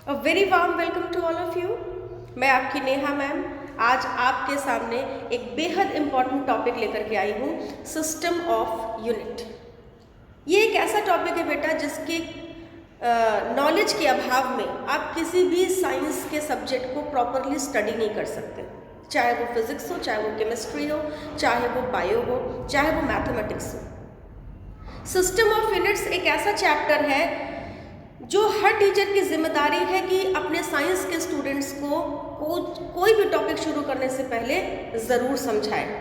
A very warm welcome to all of you. मैं आपकी Neha ma'am आज आपके सामने एक बेहद इम्पॉर्टेंट टॉपिक लेकर के आई हूँ, सिस्टम ऑफ यूनिट। ये एक ऐसा टॉपिक है बेटा जिसके नॉलेज के अभाव में आप किसी भी साइंस के सब्जेक्ट को प्रॉपरली स्टडी नहीं कर सकते, चाहे वो फिजिक्स हो, चाहे वो केमिस्ट्री हो, चाहे वो बायो हो, चाहे वो मैथमेटिक्स हो। सिस्टम ऑफ यूनिट्स एक ऐसा चैप्टर है जो हर टीचर की जिम्मेदारी है कि अपने साइंस के स्टूडेंट्स को कोई भी टॉपिक शुरू करने से पहले ज़रूर समझाए।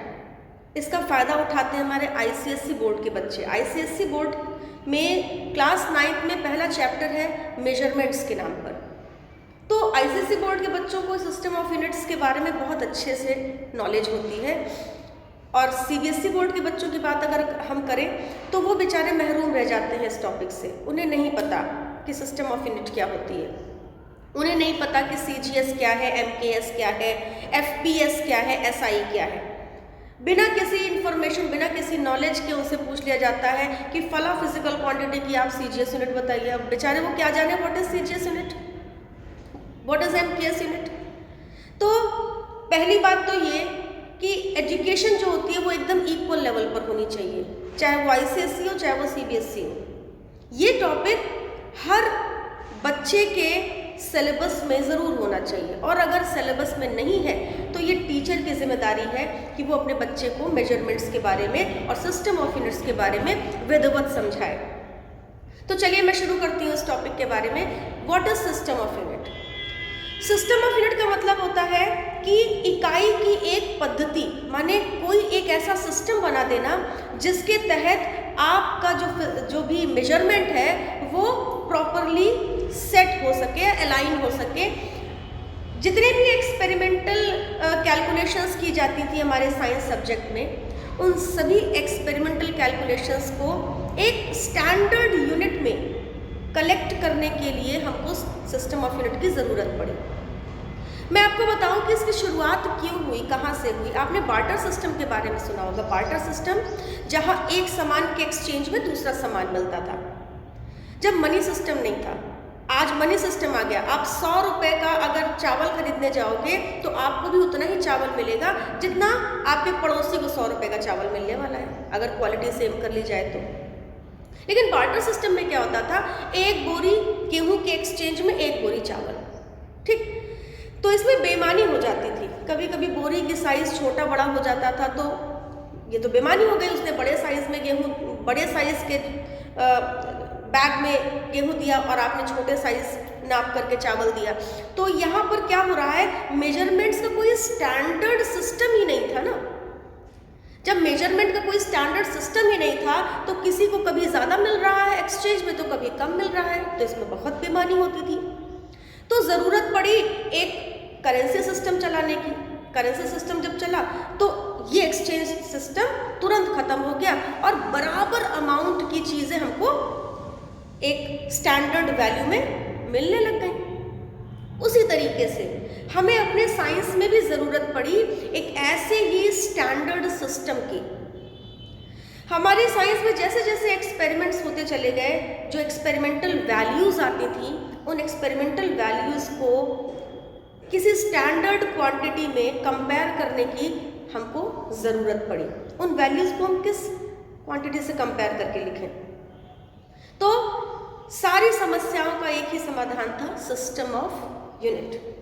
इसका फ़ायदा उठाते हैं हमारे आईसीएसई बोर्ड के बच्चे। आईसीएसई बोर्ड में क्लास 9 में पहला चैप्टर है मेजरमेंट्स के नाम पर। तो आईसीएसई बोर्ड के बच्चों को सिस्टम ऑफ यूनिट्स के बारे में बहुत अच्छे से नॉलेज होती है, और सीबीएसई बोर्ड के बच्चों की बात अगर हम करें तो वो बेचारे महरूम रह जाते हैं इस टॉपिक से। उन्हें नहीं पता कि सिस्टम ऑफ यूनिट क्या होती है, उन्हें नहीं पता कि सीजीएस क्या है, एमकेएस क्या है, एफपीएस क्या है, एसआई क्या है। बिना किसी इन्फॉर्मेशन, बिना किसी नॉलेज के उनसे पूछ लिया जाता है कि फला फिजिकल क्वांटिटी की आप सीजीएस यूनिट बताइए। अब बेचारे वो क्या जाने what is CGS unit, what is MKS unit. तो पहली बात तो ये कि एजुकेशन जो होती है वो एकदम इक्वल लेवल पर होनी चाहिए, चाहे वो आईसीएसई हो, चाहे वो सीबीएसई हो। ये टॉपिक हर बच्चे के सिलेबस में ज़रूर होना चाहिए, और अगर सिलेबस में नहीं है तो ये टीचर की जिम्मेदारी है कि वो अपने बच्चे को मेजरमेंट्स के बारे में और सिस्टम ऑफ यूनिट्स के बारे में विधिवत समझाए। तो चलिए मैं शुरू करती हूँ इस टॉपिक के बारे में। What is system of unit? System of unit का मतलब होता है कि इकाई की एक पद्धति, माने कोई एक ऐसा सिस्टम बना देना जिसके तहत आपका जो भी मेजरमेंट है वो प्रॉपरली सेट हो सके, अलाइन हो सके। जितने भी एक्सपेरिमेंटल कैलकुलेशंस की जाती थी हमारे साइंस सब्जेक्ट में, उन सभी एक्सपेरिमेंटल कैलकुलेशंस को एक स्टैंडर्ड यूनिट में कलेक्ट करने के लिए हमको सिस्टम ऑफ यूनिट की ज़रूरत पड़ी। मैं आपको बताऊं कि इसकी शुरुआत क्यों हुई, कहाँ से हुई। आपने बार्टर सिस्टम के बारे में सुना होगा। बार्टर सिस्टम, जहाँ एक सामान के एक्सचेंज में दूसरा सामान मिलता था, जब मनी सिस्टम नहीं था। आज मनी सिस्टम आ गया। आप 100 रुपये का अगर चावल खरीदने जाओगे तो आपको भी उतना ही चावल मिलेगा जितना आपके पड़ोसी को 100 रुपये का चावल मिलने वाला है, अगर क्वालिटी सेम कर ली जाए तो। लेकिन बार्टर सिस्टम में क्या होता था, एक बोरी गेहूं के एक्सचेंज में एक बोरी चावल, ठीक। तो इसमें बेईमानी हो जाती थी। कभी कभी बोरी की साइज़ छोटा बड़ा हो जाता था, तो ये तो बेईमानी हो गई। उसने बड़े साइज़ में गेहूं, बड़े साइज़ के बैग में गेहूं दिया और आपने छोटे साइज़ नाप करके चावल दिया। तो यहाँ पर क्या हो रहा है, मेजरमेंट्स का कोई स्टैंडर्ड सिस्टम ही नहीं था ना। जब मेजरमेंट का कोई स्टैंडर्ड सिस्टम ही नहीं था तो किसी को कभी ज़्यादा मिल रहा है एक्सचेंज में तो कभी कम मिल रहा है, तो इसमें बहुत बेईमानी होती थी। तो ज़रूरत पड़ी एक करेंसी सिस्टम चलाने की। करेंसी सिस्टम जब चला तो ये एक्सचेंज सिस्टम तुरंत ख़त्म हो गया और बराबर अमाउंट की चीज़ें हमको एक स्टैंडर्ड वैल्यू में मिलने लग गई। उसी तरीके से हमें अपने साइंस में भी ज़रूरत पड़ी एक ऐसे ही स्टैंडर्ड सिस्टम की। हमारे साइंस में जैसे जैसे एक्सपेरिमेंट्स होते चले गए, जो एक्सपेरिमेंटल वैल्यूज़ आती थी, उन एक्सपेरिमेंटल वैल्यूज़ को किसी स्टैंडर्ड क्वांटिटी में कंपेयर करने की हमको ज़रूरत पड़ी। उन वैल्यूज़ को हम किस क्वांटिटी से कंपेयर करके लिखें? तो सारी समस्याओं का एक ही समाधान था, सिस्टम ऑफ यूनिट।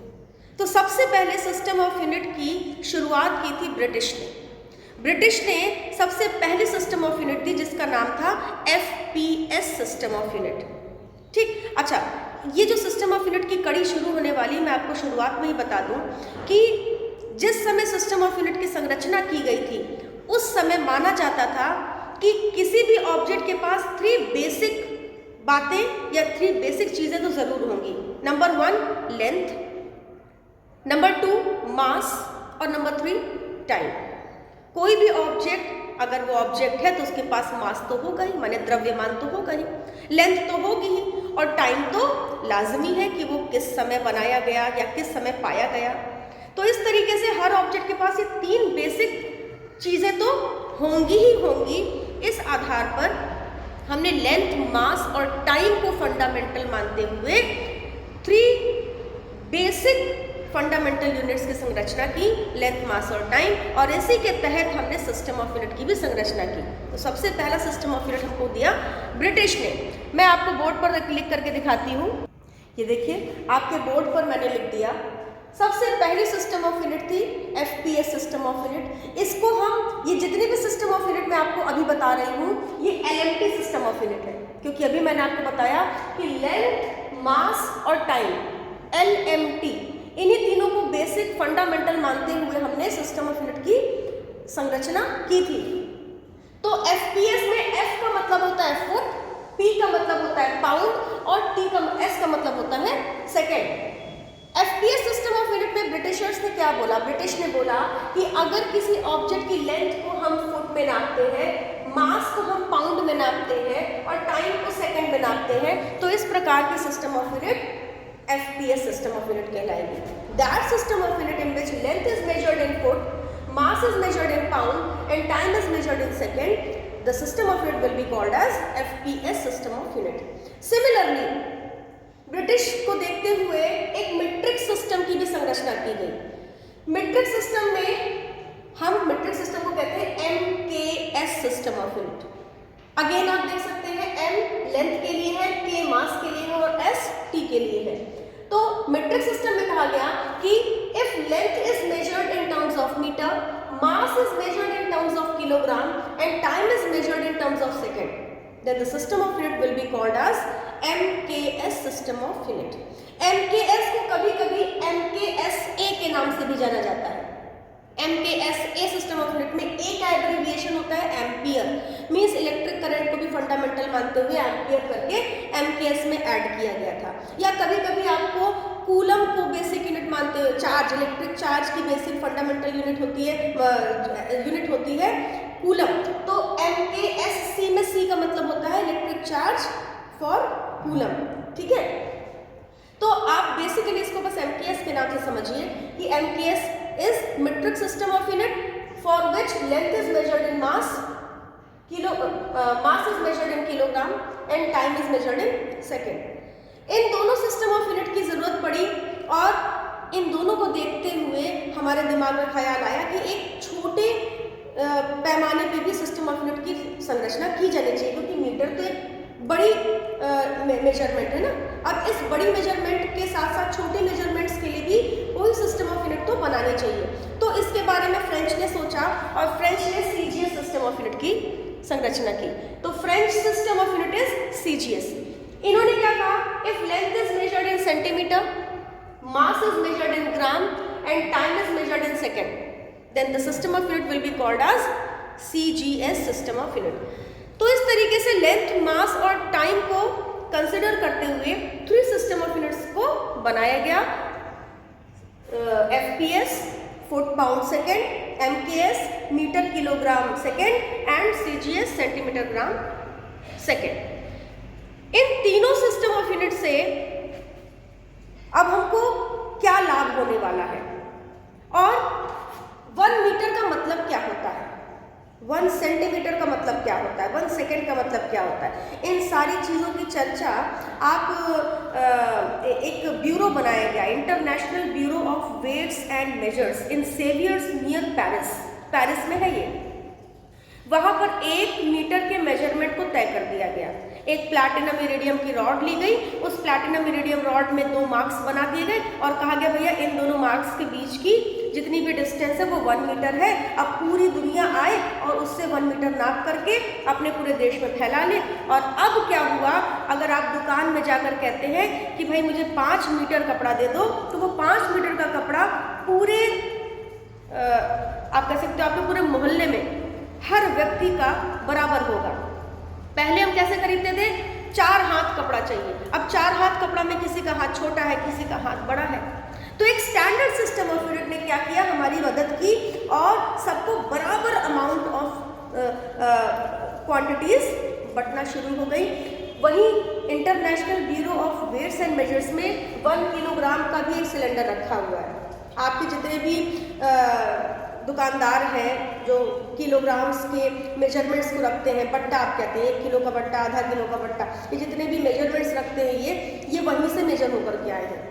तो सबसे पहले सिस्टम ऑफ यूनिट की शुरुआत की थी ब्रिटिश ने। ब्रिटिश ने सबसे पहली सिस्टम ऑफ यूनिट दी जिसका नाम था एफपीएस सिस्टम ऑफ यूनिट, ठीक। अच्छा, ये जो सिस्टम ऑफ यूनिट की कड़ी शुरू होने वाली, मैं आपको शुरुआत में ही बता दूं कि जिस समय सिस्टम ऑफ यूनिट की संरचना की गई थी उस समय माना जाता था कि किसी भी ऑब्जेक्ट के पास 3 बेसिक बातें या 3 बेसिक चीज़ें तो ज़रूर होंगी। नंबर 1 लेंथ, नंबर 2 मास और नंबर 3 टाइम। कोई भी ऑब्जेक्ट, अगर वो ऑब्जेक्ट है तो उसके पास मास तो होगा ही, माने द्रव्यमान तो होगा ही, लेंथ तो होगी ही, और टाइम तो लाजमी है कि वो किस समय बनाया गया या किस समय पाया गया। तो इस तरीके से हर ऑब्जेक्ट के पास ये 3 बेसिक चीज़ें तो होंगी ही होंगी। इस आधार पर हमने लेंथ, मास और टाइम को फंडामेंटल मानते हुए 3 फंडामेंटल यूनिट्स की संरचना की, लेंथ, मास और टाइम, और इसी के तहत हमने सिस्टम ऑफ यूनिट की भी संरचना की। तो सबसे पहला सिस्टम ऑफ यूनिट हमको दिया ब्रिटिश ने। मैं आपको बोर्ड पर लिख करके दिखाती हूँ। ये देखिए आपके बोर्ड पर मैंने लिख दिया। सबसे पहली सिस्टम ऑफ यूनिट थी FPS सिस्टम ऑफ यूनिट। इसको हम, ये जितने भी सिस्टम ऑफ यूनिट मैं आपको अभी बता रही हूँ, ये LMT सिस्टम ऑफ यूनिट है, क्योंकि अभी मैंने आपको बताया कि लेंथ, मास और टाइम, LMT, इन्हीं तीनों को बेसिक फंडामेंटल मानते हुए हमने सिस्टम ऑफ यूनिट की संरचना की थी। तो FPS में F का मतलब होता है फुट, P का मतलब होता है पाउंड और S का मतलब होता है second. FPS system of unit में ब्रिटिशर्स ने क्या बोला? ब्रिटिश ने बोला कि अगर किसी ऑब्जेक्ट की लेंथ को हम फुट में नापते हैं, मास को हम पाउंड में नापते हैं और टाइम को सेकंड में नापते हैं, तो इस प्रकार की system of unit FPS system of unit कहलाएगी। That system of unit in which length is measured in foot, mass is measured in pound and time is measured in second, the system of unit will be called as FPS system of unit. Similarly, British को देखते हुए एक metric system की भी संरचना की गई। Metric system में हम मीट्रिक सिस्टम को कहते हैं MKS system of unit. Again आप देख सकते हैं M लेंथ के लिए है, K मास के लिए है और S T के लिए है। तो मीट्रिक सिस्टम में कहा गया कि if length is measured in terms of metre, mass is measured in terms of kilogram and time is measured in terms of second, then the system of unit will be called as MKS system of unit. MKS को कभी-कभी MKSA के नाम से भी जाना जाता है। MKSA system of unit में A का एब्रिविएशन होता है एम्पियर, मींस इलेक्ट्रिक करंट को भी फंडामेंटल मानते हुए एम्पियर करके MKS में ऐड किया गया था। या कभी-कभी आपको कूलम को बेसिक यूनिट मानते हुए, चार्ज, इलेक्ट्रिक चार्ज की बेसिक फंडामेंटल यूनिट होती है कूलम। तो MKSC में C का मतलब होता है इलेक्ट्रिक चार्ज फॉर कूलम, ठीक है। तो आप बेसिकली इसको बस MKS के नाम से समझिए कि MKS is metric system of unit for which length is measured in mass is measured in kilogram and time is measured in second। इन दोनों सिस्टम ऑफ यूनिट की जरूरत पड़ी और इन दोनों को देखते हुए हमारे दिमाग में ख्याल आया कि एक छोटे पैमाने पे भी सिस्टम ऑफ यूनिट की संरचना की जानी चाहिए, क्योंकि मीटर तो एक बड़ी मेजरमेंट है ना। अब इस बड़ी मेजरमेंट के साथ साथ छोटे मेजरमेंट्स के लिए भी कोई सिस्टम ऑफ यूनिट तो बनानी चाहिए। तो इसके बारे में फ्रेंच ने सोचा और फ्रेंच ने CGS सिस्टम ऑफ यूनिट की संरचना की। तो French system of unit is CGS। इन्होंने क्या कहा? If length is measured in centimetre, mass is measured in gram and time is measured in second, then the system of unit will be called as CGS system of unit. तो इस तरीके से length, मास और time को consider करते हुए 3 system of units को बनाया गया। FPS foot pound second, MKS metre kilogram second and CGS centimetre gram second. इन तीनों सिस्टम ऑफ यूनिट से अब हमको क्या लाभ होने वाला है और 1 मीटर का मतलब क्या होता है, 1 सेंटीमीटर का मतलब क्या होता है, 1 सेकेंड का मतलब क्या होता है, इन सारी चीज़ों की चर्चा आप एक ब्यूरो बनाया गया, international bureau of weights and measures in Sevres near Paris में है ये। वहाँ पर 1 मीटर के मेजरमेंट को तय कर दिया गया। एक प्लैटिनम इरिडियम की रॉड ली गई, उस प्लैटिनम इरिडियम रॉड में 2 मार्क्स बना दिए गए और कहा गया भैया इन दोनों मार्क्स के बीच की जितनी भी डिस्टेंस है वो 1 मीटर है। अब पूरी दुनिया आए और उससे 1 मीटर नाप करके अपने पूरे देश में फैला ले। और अब क्या हुआ, अगर आप दुकान में जाकर कहते हैं कि भाई मुझे 5 मीटर कपड़ा दे दो, तो वो 5 मीटर का कपड़ा पूरे आप कह सकते हो आपके पूरे मोहल्ले में हर व्यक्ति का बराबर होगा। पहले हम कैसे खरीदते थे, 4 हाथ कपड़ा चाहिए, अब 4 हाथ कपड़ा में किसी का हाथ छोटा है, किसी का हाथ बड़ा है। तो एक स्टैंडर्ड सिस्टम ऑफ यूनिट ने क्या किया, हमारी मदद की और सबको बराबर अमाउंट ऑफ क्वांटिटीज बंटना शुरू हो गई। वहीं international bureau of weights and measures में 1 किलोग्राम का भी एक सिलेंडर रखा हुआ है। आपके जितने भी दुकानदार हैं जो किलोग्राम्स के मेजरमेंट्स को रखते हैं, बट्टा आप कहते हैं, 1 किलो का बट्टा, आधा किलो का बट्टा, ये जितने भी मेजरमेंट्स रखते हैं ये वहीं से मेजर होकर के आए हैं।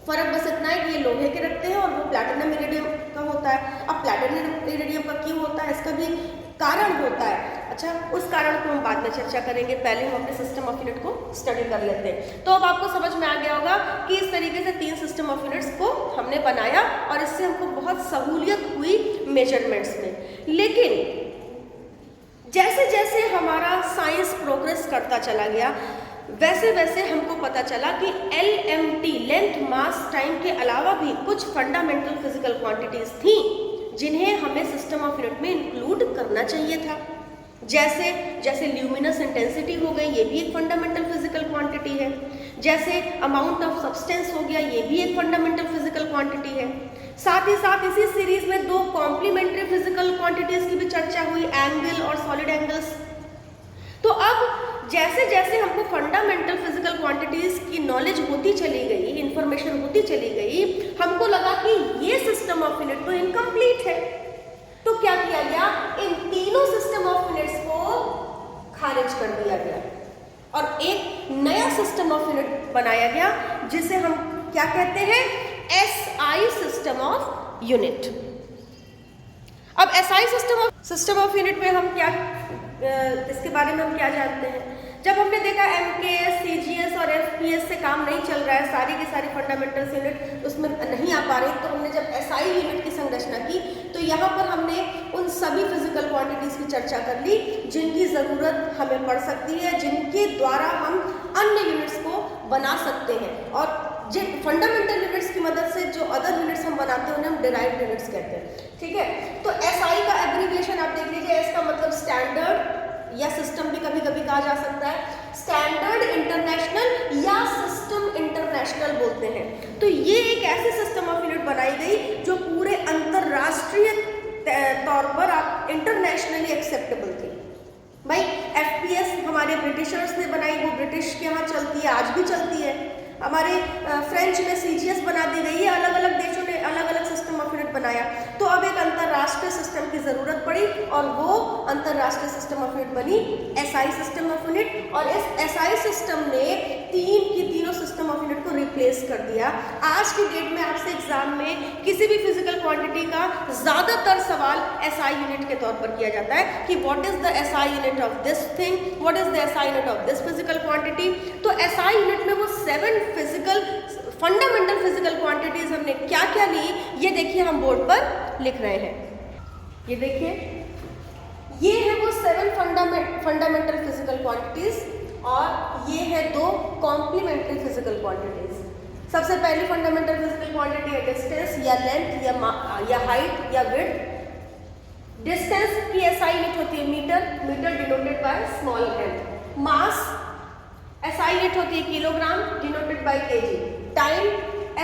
फर्क बस इतना है कि ये लोहे के रखते हैं और वो प्लैटिनम इरिडियम का होता है। अब प्लैटिनम इरिडियम का क्यों होता है, इसका भी कारण होता है। अच्छा, उस कारण को हम बाद में चर्चा करेंगे, पहले हम अपने सिस्टम ऑफ यूनिट को स्टडी कर लेते हैं। तो अब आपको समझ में आ गया होगा कि इस तरीके से 3 सिस्टम ऑफ यूनिट्स को हमने बनाया और इससे हमको बहुत सहूलियत हुई मेजरमेंट्स में। लेकिन जैसे जैसे हमारा साइंस प्रोग्रेस करता चला गया, वैसे वैसे हमको पता चला कि LMT लेंथ मास टाइम के अलावा भी कुछ फंडामेंटल फिजिकल क्वांटिटीज थी जिन्हें हमें सिस्टम ऑफ यूनिट में इंक्लूड करना चाहिए था। जैसे जैसे ल्यूमिनस इंटेंसिटी हो गई, ये भी एक फंडामेंटल फिजिकल क्वांटिटी है। जैसे अमाउंट ऑफ सब्सटेंस हो गया, ये भी एक फंडामेंटल फिजिकल क्वांटिटी है। साथ ही साथ इसी सीरीज में 2 कॉम्प्लीमेंट्री फिजिकल क्वांटिटीज की भी चर्चा हुई, एंगल और सॉलिड एंगल्स। तो अब जैसे जैसे हमको फंडामेंटल फिजिकल क्वांटिटीज की नॉलेज होती चली गई, इंफॉर्मेशन होती चली गई, हमको लगा कि ये सिस्टम ऑफ यूनिट तो इनकम्प्लीट है। तो क्या किया गया, इन तीनों सिस्टम ऑफ यूनिट्स को खारिज कर दिया गया और एक नया सिस्टम ऑफ यूनिट बनाया गया जिसे हम क्या कहते हैं, SI सिस्टम ऑफ यूनिट। अब SI सिस्टम ऑफ यूनिट में हम क्या, इसके बारे में हम क्या जानते हैं। जब हमने देखा MKS, CGS और FPS से काम नहीं चल रहा है, सारी की सारी फंडामेंटल यूनिट उसमें नहीं आ पा रही, तो हमने जब SI यूनिट की संरचना की तो यहाँ पर हमने उन सभी फिजिकल क्वांटिटीज़ की चर्चा कर ली जिनकी ज़रूरत हमें पड़ सकती है, जिनके द्वारा हम अन्य यूनिट्स को बना सकते हैं। और जिन फंडामेंटल यूनिट्स की मदद से जो अदर यूनिट्स हम बनाते हैं उन्हें हम डिराइव्ड यूनिट्स कहते हैं। ठीक है, तो SI का एब्रीविएशन आप देख लीजिए, S का मतलब स्टैंडर्ड या सिस्टम भी कभी कभी कहा जा सकता है, स्टैंडर्ड इंटरनेशनल या सिस्टम इंटरनेशनल बोलते हैं। तो ये एक ऐसे सिस्टम ऑफ यूनिट बनाई गई जो पूरे अंतरराष्ट्रीय तौर पर आप इंटरनेशनली एक्सेप्टेबल थी। भाई FPS हमारे ब्रिटिशर्स ने बनाई, वो ब्रिटिश के यहाँ चलती है, आज भी चलती है। हमारे फ्रेंच में CGS बना दी गई है, अलग अलग देशों ने अलग अलग सिस्टम ऑफ यूनिट बनाया। तो अब एक अंतर्राष्ट्रीय सिस्टम की ज़रूरत पड़ी और वो अंतर्राष्ट्रीय सिस्टम ऑफ यूनिट बनी SI सिस्टम ऑफ यूनिट। और इस SI सिस्टम ने तीनों सिस्टम ऑफ यूनिट को रिप्लेस कर दिया। आज की डेट में आपसे एग्जाम में किसी भी फिजिकल क्वांटिटी का ज़्यादातर सवाल SI यूनिट के तौर पर किया जाता है कि what is the SI unit of this thing, what is the SI unit of this physical quantity. तो SI यूनिट में वो 7 फंडामेंटल फिजिकल क्वांटिटीज हमने क्या क्या ली, ये देखिए हम बोर्ड पर लिख रहे हैं। ये देखिए, ये है वो 7 फंडामेंटल फिजिकल क्वांटिटीज और ये है 2 कॉम्प्लीमेंट्री फिजिकल क्वांटिटीज। सबसे पहली फंडामेंटल फिजिकल क्वांटिटी है डिस्टेंस या लेंथ या हाइट या विड्थ। डिस्टेंस की SI यूनिट होती है metre, metre denoted by small m। Mass SI unit होती है kilogram, denoted by kg। Time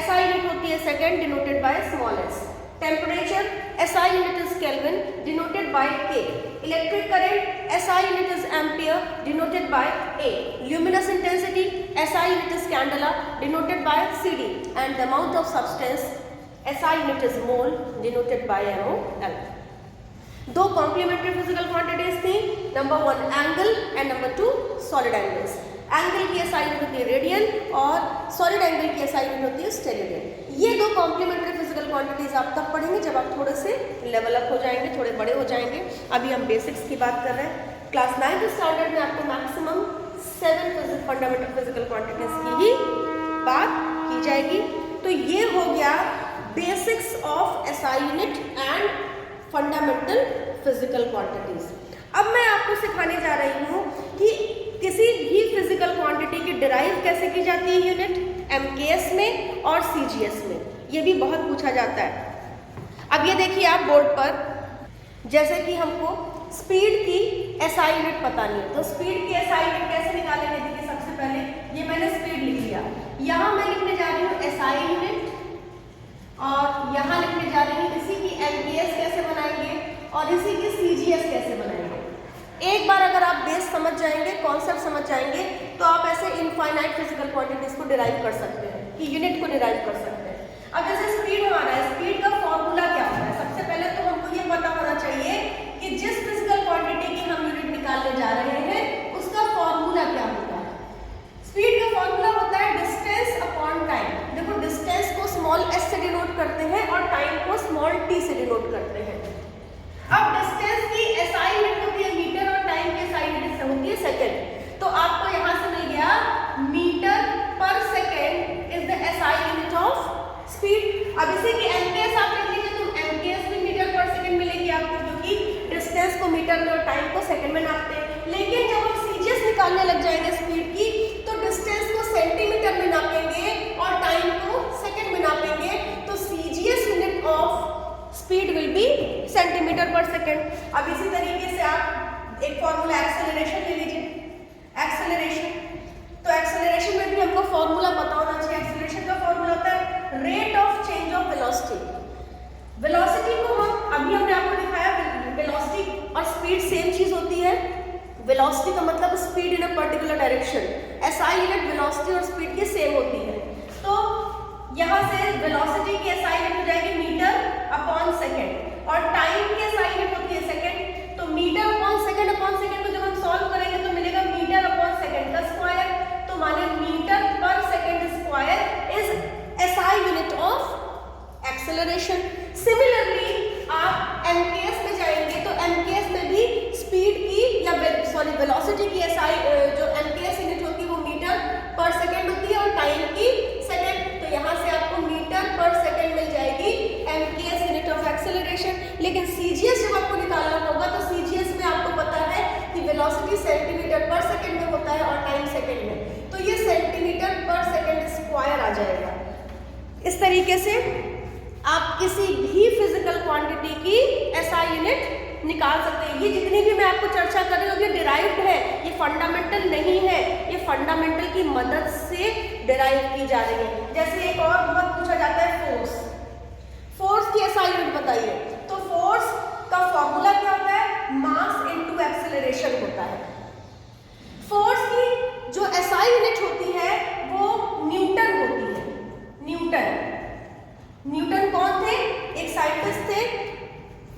SI unit होती है second, denoted by small s। Temperature SI unit is kelvin, denoted by K। Electric current SI unit is ampere, denoted by A। Luminous intensity SI unit is candela, denoted by CD। And the amount of substance SI unit is mole, denoted by MOL। 2 complementary physical quantities थी, number 1 angle and number 2 solid angles. Angle की SI unit होती है radian और solid angle की SI unit होती है steradian. ये 2 complementary physical quantities आप तब पढ़ेंगे जब आप थोड़े से लेवल अप हो जाएंगे, थोड़े बड़े हो जाएंगे। अभी हम बेसिक्स की बात कर रहे हैं। क्लास 9th स्टैंडर्ड में आपको मैक्सिमम 7 फंडामेंटल फिजिकल क्वांटिटीज की ही बात की जाएगी। तो ये हो गया basics of SI unit and fundamental physical quantities. अब मैं आपको सिखाने जा रही हूँ कि किसी भी फिजिकल क्वांटिटी की डिराइव कैसे की जाती है यूनिट, MKS में और CGS में। ये भी बहुत पूछा जाता है। अब ये देखिए आप बोर्ड पर, जैसे कि हमको स्पीड की SI यूनिट पता नहीं है, तो स्पीड की SI यूनिट कैसे निकालेंगे। देखिए सबसे पहले ये मैंने स्पीड लिख लिया, यहाँ मैं लिखने जा रही हूँ SI यूनिट और यहाँ लिखने जा रही हूँ इसी की MKS कैसे बनाएंगे और इसी की CGS कैसे बनाएंगे। एक बार अगर आप बेस समझ जाएंगे, कॉन्सेप्ट समझ जाएंगे, तो आप ऐसे इनफाइनाइट फिजिकल क्वांटिटीज को डिराइव कर सकते हैं, कि यूनिट को डिराइव कर सकते हैं। अब जैसे स्पीड हमारा है, स्पीड का फॉर्मूला क्या होता है। सबसे पहले तो हमको ये पता होना चाहिए कि जिस फिजिकल क्वांटिटी की हम यूनिट निकालने जा रहे हैं उसका फॉर्मूला क्या होता है। स्पीड का फॉर्मूला होता है डिस्टेंस अपॉन टाइम। देखो डिस्टेंस स्मॉल s से डिनोट करते हैं और टाइम को स्मॉल t से डिनोट करते हैं। अब डिस्टेंस की SI यूनिट होती है मीटर और टाइम की SI यूनिट होती है सेकंड। तो आपको यहाँ से मिल गया मीटर पर second is the SI unit of speed. अब इसी की MKS आप लिख लीजिए तो MKS भी मीटर पर सेकंड मिलेगी आपको, क्योंकि डिस्टेंस को मीटर में और टाइम को सेकंड में नापते हैं। लेकिन जब हम CGS निकालने लग जाएंगे स्पीड की तो डिस्टेंस को सेंटीमीटर में नापेंगे और टाइम को सेकंड में नापेंगे, तो CGS unit of speed will be centimetre पर सेकंड। अब इसी तरीके से आप एक फॉर्मूला एक्सेलरेशन ले लीजिए। एक्सेलरेशन, तो एक्सेलरेशन में भी हमको फॉर्मूला पता होना चाहिए। एक्सेलरेशन का फॉर्मूला होता है rate of change of velocity. Velocity को हम अभी हमने आपको दिखाया, वेलोसिटी और स्पीड सेम चीज होती है। वेलोसिटी का मतलब speed in a particular direction, SI unit velocity और स्पीड की सेम होती है। तो यहाँ से वेलोसिटी की SI यूनिट हो जाएगी मीटर अपॉन सेकंड और टाइम की SI यूनिट होती है सेकंड। तो मीटर अपॉन सेकंड को जब हम सॉल्व करेंगे तो मिलेगा मीटर अपॉन सेकंड का स्क्वायर। तो माने मीटर पर second square is SI unit of acceleration. Similarly आप MKS में जाएंगे तो MKS में भी स्पीड की या वेलोसिटी की SI जो MKS यूनिट होती है वो मीटर पर सेकंड होती है और टाइम की सेकंड। तो यहाँ से आपको मीटर पर सेकंड मिल जाएगी MKS यूनिट ऑफ एक्सेलरेशन। लेकिन CGS जब आपको निकालना होगा तो CGS में आपको पता है कि वेलोसिटी सेंटीमीटर पर सेकंड में होता है और टाइम सेकंड में, तो ये सेंटीमीटर पर सेकंड स्क्वायर आ जाएगा। इस तरीके से आप किसी भी फिजिकल क्वांटिटी की SI यूनिट निकाल सकते हैं। ये जितनी भी मैं आपको चर्चा कर रही हूँ ये डिराइव्ड है, ये फंडामेंटल नहीं है, ये फंडामेंटल की मदद से डिराइव की जा रही है। जैसे एक और बहुत पूछा जाता है फोर्स, फोर्स की SI यूनिट बताइए। तो फोर्स का फॉर्मूला क्या होता है, मास इनटू एक्सेलरेशन होता है। फोर्स की जो SI यूनिट होती है वो न्यूटन होती है। न्यूटन कौन थे, एक साइंटिस्ट थे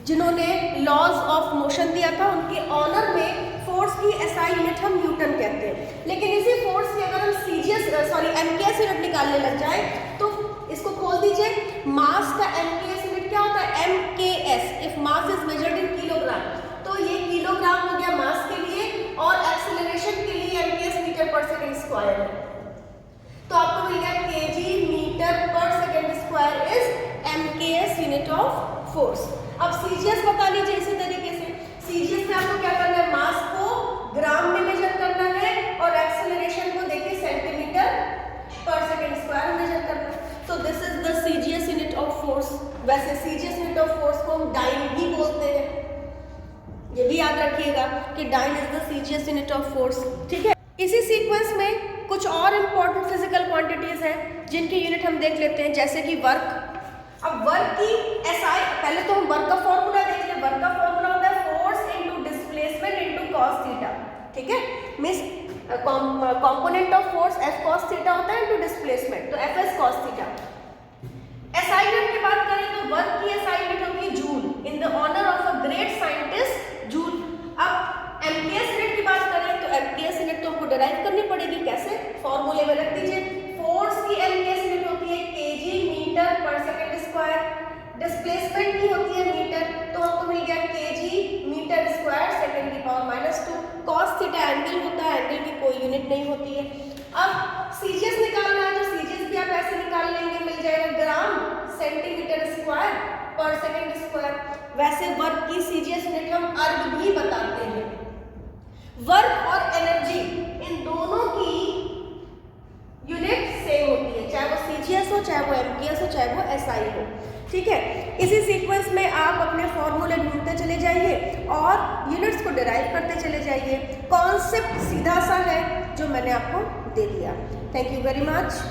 जिन्होंने लॉज ऑफ मोशन दिया था। उनके ऑनर में फोर्स की SI यूनिट हम न्यूटन कहते हैं। लेकिन इसी फोर्स की अगर हम MKS यूनिट निकालने लग जाए तो इसको खोल दीजिए। मास का MKS यूनिट क्या होता है, MKS, if mass is measured in kilogram, तो ये किलोग्राम हो गया मास के लिए और एक्सेलरेशन के लिए MKS मीटर पर सेकंड स्क्वायर है। तो आपको मिल गया kg मीटर पर second square is MKS unit of force. अब CGS बता लीजिए इसी तरीके से। CGS में आपको क्या करना है, मास को ग्राम में मेजर करना है और एक्सेलरेशन को देखिए सेंटीमीटर पर सेकंड स्क्वायर मेजर करना है। तो this is the CGS unit of force. वैसे CGS यूनिट ऑफ फोर्स को हम डाइन भी बोलते हैं, ये भी याद रखिएगा कि dyne is the CGS unit of force. ठीक है, इसी सीक्वेंस में कुछ और इंपॉर्टेंट फिजिकल क्वांटिटीज हैं जिनकी यूनिट हम देख लेते हैं, जैसे कि वर्क। अब वर्क की SI, पहले तो हम वर्क का फॉर्मूला देख लें। वर्क का फॉर्मूला होता है force into displacement into cos theta. ठीक है, means component of force F cos theta होता है इनटू डिस्प्लेसमेंट, तो F is cos theta. SI unit की बात करें तो वर्क की SI यूनिट होती है joule, in the honour of a great scientist Joule. अब MKS यूनिट की बात करें तो MKS यूनिट तो हमको डिराइव करनी पड़ेगी, कैसे, फॉर्मूले में रख दीजिए। फोर्स की MKS यूनिट होती है kg मीटर पर सेकंड स्क्वायर, डिस्प्लेसमेंट की होती है मीटर, तो आपको मिल गया kg मीटर स्क्वायर सेकंड की पावर -2। cos थीटा एंगल होता है, एंगल की कोई यूनिट नहीं होती है। अब CGS निकालना है तो CGS भी आप ऐसे निकाल लेंगे, मिल जाएगा ग्राम सेंटीमीटर स्क्वायर पर सेकंड स्क्वायर। वैसे वर्क की CGS यूनिट हम अर्ग भी बताते हैं। वर्क और एनर्जी इन दोनों की यूनिट सेम होती है, चाहे वो CGS हो, चाहे वो MKS हो, चाहे वो SI हो। ठीक है, इसी सीक्वेंस में आप अपने फॉर्मूले ढूंढते चले जाइए और यूनिट्स को डिराइव करते चले जाइए। कॉन्सेप्ट सीधा सा है जो मैंने आपको दे दिया। Thank you very much.